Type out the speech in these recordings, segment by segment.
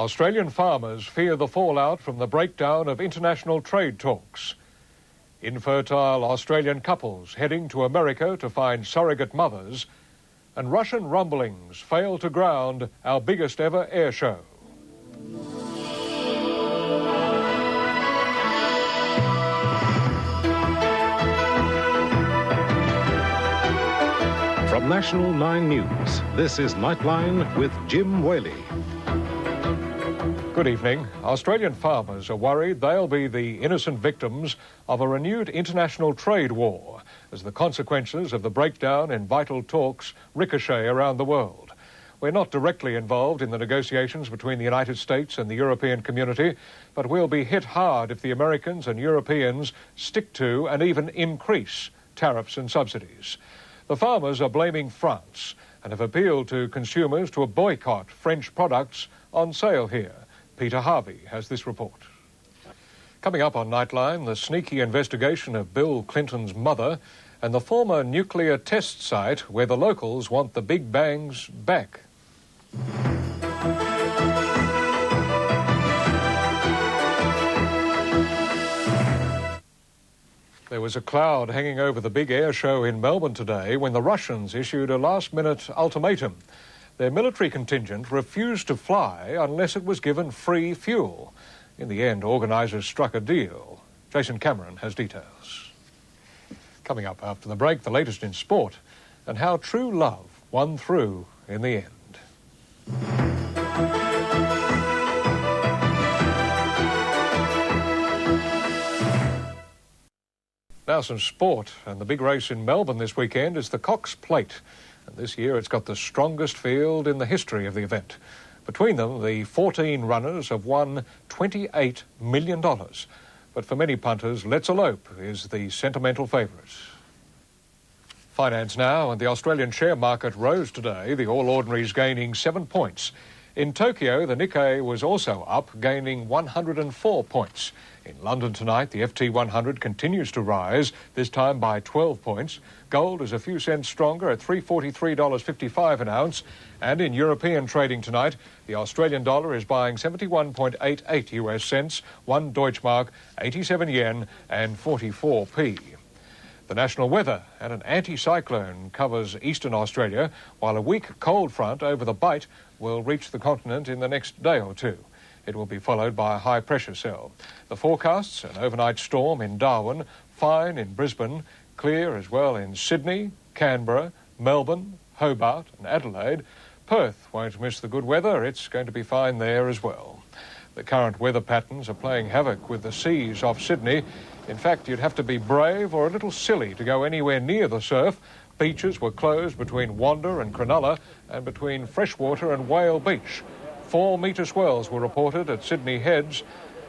Australian farmers fear the fallout from the breakdown of international trade talks. Infertile Australian couples heading to America to find surrogate mothers, and Russian rumblings fail to ground our biggest ever air show. From National 9 News, this is Nightline with Jim Waley. Good evening. Australian farmers are worried they'll be the innocent victims of a renewed international trade war as the consequences of the breakdown in vital talks ricochet around the world. We're not directly involved in the negotiations between the United States and the European community, but we'll be hit hard if the Americans and Europeans stick to and even increase tariffs and subsidies. The farmers are blaming France and have appealed to consumers to boycott French products on sale here. Peter Harvey has this report. Coming up on Nightline, the sneaky investigation of Bill Clinton's mother and the former nuclear test site where the locals want the Big Bangs back. There was a cloud hanging over the big air show in Melbourne today when the Russians issued a last-minute ultimatum. Their military contingent refused to fly unless it was given free fuel. In the end, organisers struck a deal. Jason Cameron has details. Coming up after the break, the latest in sport and how true love won through in the end. Now some sport, and the big race in Melbourne this weekend is the Cox Plate. And this year it's got the strongest field in the history of the event. Between them, the 14 runners have won $28 million. But for many punters, Let's Elope is the sentimental favourite. Finance now, and the Australian share market rose today, the All Ordinaries gaining 7 points. In Tokyo, the Nikkei was also up, gaining 104 points. In London tonight, the FT100 continues to rise, this time by 12 points. Gold is a few cents stronger at $343.55 an ounce. And in European trading tonight, the Australian dollar is buying 71.88 US cents, 1 Deutschmark, 87 yen and 44p. The national weather and an anticyclone covers eastern Australia, while a weak cold front over the Bight will reach the continent in the next day or two. It will be followed by a high-pressure cell. The forecasts, an overnight storm in Darwin, fine in Brisbane, clear as well in Sydney, Canberra, Melbourne, Hobart and Adelaide. Perth won't miss the good weather. It's going to be fine there as well. The current weather patterns are playing havoc with the seas off Sydney. In fact, you'd have to be brave or a little silly to go anywhere near the surf. Beaches were closed between Wanda and Cronulla and between Freshwater and Whale Beach. 4-metre swells were reported at Sydney Heads.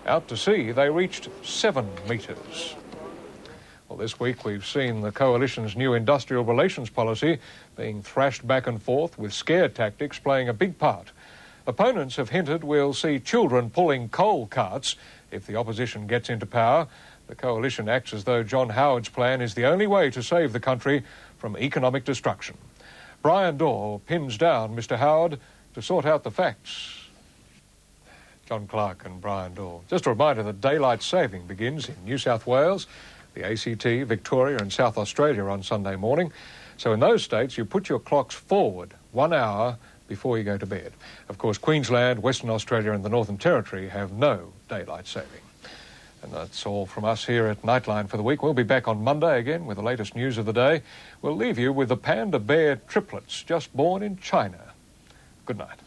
Out to sea, they reached 7 metres. Well, this week we've seen the Coalition's new industrial relations policy being thrashed back and forth, with scare tactics playing a big part. Opponents have hinted we'll see children pulling coal carts if the opposition gets into power. The Coalition acts as though John Howard's plan is the only way to save the country from economic destruction. Brian Dorr pins down Mr Howard to sort out the facts. John Clark and Brian Dorr. Just a reminder that daylight saving begins in New South Wales, the ACT, Victoria and South Australia on Sunday morning. So in those states, you put your clocks forward 1 hour before you go to bed. Of course, Queensland, Western Australia and the Northern Territory have no daylight saving. And that's all from us here at Nightline for the week. We'll be back on Monday again with the latest news of the day. We'll leave you with the panda bear triplets just born in China. Good night.